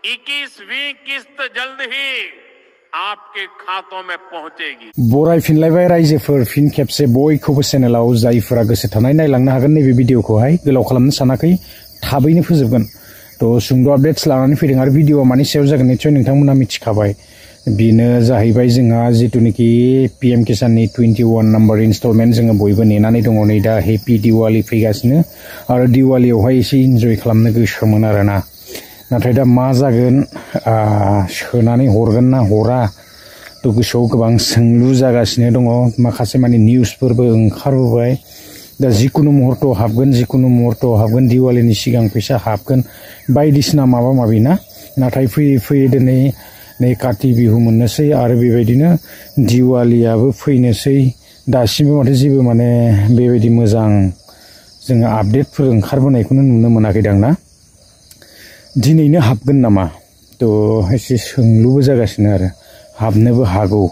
21वीं किस्त जल्द ही आपके खातों में पहुंचेगी। बराय फिनलायबाय रायजोफोर फिन खेबसे बयखौबो चेनेलाव जायफोरा गोसो थानाय नायलांनो हागोन नैबे भिडिअखौहाय गोलाव खालामनो सानाखै थाबैनो फोजोबगोन। तो सुंद' आपडेट्स लानानै फैदों आरो भिडिअआ मानि सायाव जागोन निश्चय नोंथांमोना मिथिखाबाय। बेनो जाहैबाय जोंहा जितुनिखि पीएम किसाननि 21 नम्बर इनस्टलमेन्ट जोङो बयबो नेनानै दङ। नै दा हेपि दिवाली फैगासिनो आरो दिवालीयावहाय एसे इन्जय खालामनो गोसोमोन आरोना। नाथाय दा मा जागोन सोनानै हरगोन ना हरा तो गोसोआव गोबां सोंलु जागासिनो दङ। माखासे माने निउसफोरबो ओंखारबोबाय। दा जिकुनु मुहूर्तआव हाबगोन दिवालीनि सिगां फैसा हाबगोन बायदिसिना माबा माबि ना। नाथाय फैयै फैयै दिनै नै काति बिहु मोननोसै आरो बेबायदिनो दिवालीयाबो फैनोसै। दासिमबो माथो जेबो माने बेबायदि मोजां जोङो आपडेटफोर ओंखारबोनायखौनो नुनो मोनाखैदां ना। दिनैनो हाबगोन नामा तो एसे सोंलुबो जागासिनो आरो हाबनोबो हागौ।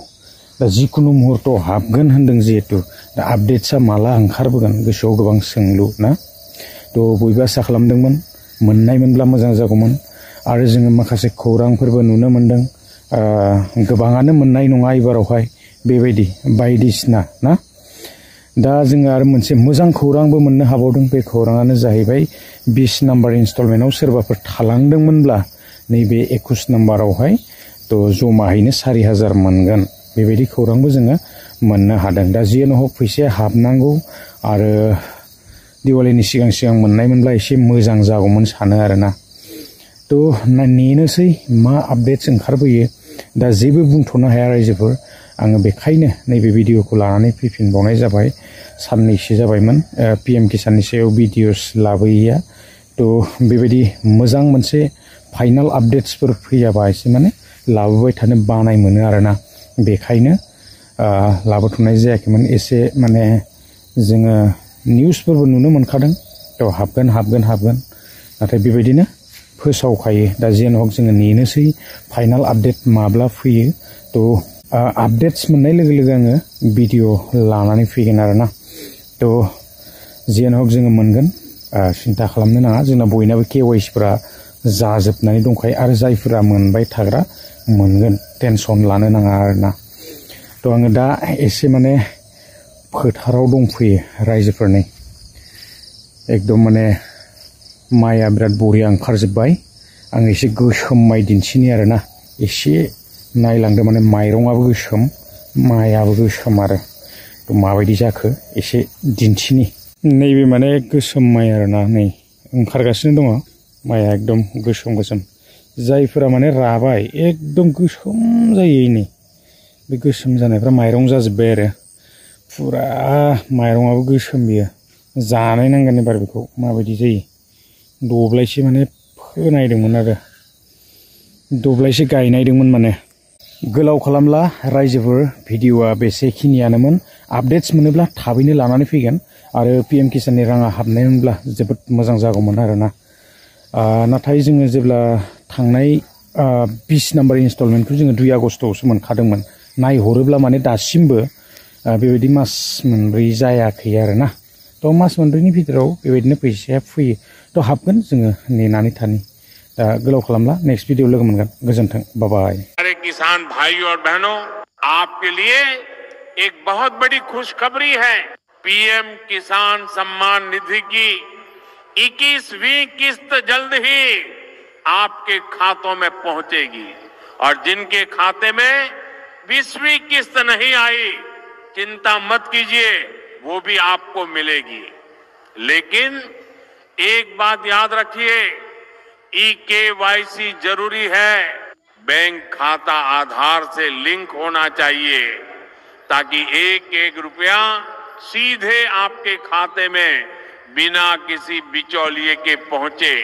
दा जिकुनु मुहूर्तआव हाबगोन होनदों जिहेतु दा आपडेट्सआ माला ओंखारबोगोन गोसोआव गोबां सोंलु ना। तो बयबो आसा खालामदोंमोन मोननायमोनब्ला मोजां जागौमोन। आरो जोङो माखासे खौरांफोरबो नुनो मोनदों गोबाङानो मोननाय नङा एबारावहाय बेबायदि बायदिसिना ना। दा जोङो आरो मोनसे मोजां खौरांबो मोननो हाबावदों। बे खौराङानो जाहैबाय 20 नम्बर इनस्टलमेन्टआव सोरबाफोर थालांदोंमोनब्ला नैबे 21 नम्बरावहाय तो जमाहैनो 4000 मोनगोन बेबायदि खौरांबो जोङो मोननो हादों। दा जियानो हक फैसाया हाबनांगौ आरो दिवालीनि सिगां मोननायमोनब्ला एसे मोजां जागौमोन सानो आरोना। तो नेनोसै मा आपडेट्स ओंखारबोयो। दा जेबो बुंथ'नो हाया रायजोफोर। आङो बेखायनो नैबे भिडिअखौ लानानै फैफिनबावनाय जाबाय। साननैसो जाबायमोन पीएम किसाननि सायाव भिडिअस लाबोयैया। तो बेबायदि मोजां मोनसे फाइनाल आपडेट्सफोर फैयाबा एसे माने लाबोबाय थानो बानाय मोनो आरोना। बेखायनो लाबोथ'नाय जायाखैमोन। एसे माने जोङो निउसफोरबो नुनो मोनखादों तो हाबगोन नाथाय बेबायदिनो फोसावखायो। दा जियानो हक जोङो नेनोसै फाइनाल आपडेट माब्ला फैयो। तो आपडेट्स मोननाय लोगो लोगो आङो भिडिअ लानानै फैगोन आरोना। तो जियानो हक जोङो मोनगोन सिन्था खालामनो नाङा। जोंना बयनाबो केवाइसिफोरा जाजोबनानै दंखायो आरो जायफोरा मोनबाय थाग्रा मोनगोन टेनसन लानो नाङा आरोना। तो आङो दा एसे माने फोथाराव दंफैयो रायजोफोरनि एकदम माने माइआ बिराद बरिया ओंखारजोब्बाय। आं एसे गोसोम माइ दिन्थिनि आरोना। एसे नायलांदो माने माइरंआबो गोसोम माइआबो गोसोम आरो तो माबायदि जाखो एसे दिन्थिनि। नैबे माने गोसोम माइ आरोना नै ओंखारगासिनो दङ माइआ एकदम गोसोम जायफोरा माने राबाय एकदम गोसोम जायो। नै बे गोसोम जानायफ्रा माइरं जाजोब्बाय आरो फुरा माइरंआबो गोसोम बियो। जानाय नांगोन एबार बेखौ माबायदि जायो। दब्लायसे माने फोनायदोंमोन आरो दब्लायसे गायनायदोंमोन माने। गोलाव खालामला रायजोफोर भिडिअआ बेसेखिनियानोमोन। आपडेट्स मोनोब्ला थाबैनो लानानै फैगोन आरो पीएम किसाननि राङा हाबनायमोनब्ला जोबोद मोजां जागौमोन आरोना। नाथाय जोङो जेब्ला थांनाय 20 नम्बर इनस्टलमेन्टखौ जोङो 2 आगस्टआवसो मोनखादोंमोन। नायहरोब्ला माने दासिमबो बेबायदि मास मोनब्रै जायाखै आरोना। तो मास मोनब्रैनि भितराव बेबायदिनो फैसाया फैयो। तो हाबगोन जोङो नेनानै थानि। दा गोलाव खालामला नेक्स्ट भिडिअ लोगो मोनगोन। गोजोन्थों बाय। अरे किसान भाइयों और बहनों, आपके लिए एक बहुत बड़ी खुशखबरी है। पीएम किसान सम्मान निधि की 21वीं किस्त जल्द ही आपके खातों में पहुंचेगी और जिनके खाते में 20वीं किस्त नहीं आई चिंता मत कीजिए, वो भी आपको मिलेगी। लेकिन एक बात याद रखिए, ई-केवाईसी जरूरी है। बैंक खाता आधार से लिंक होना चाहिए ताकि एक रुपया सीधे आपके खाते में बिना किसी बिचौलिए के पहुंचे।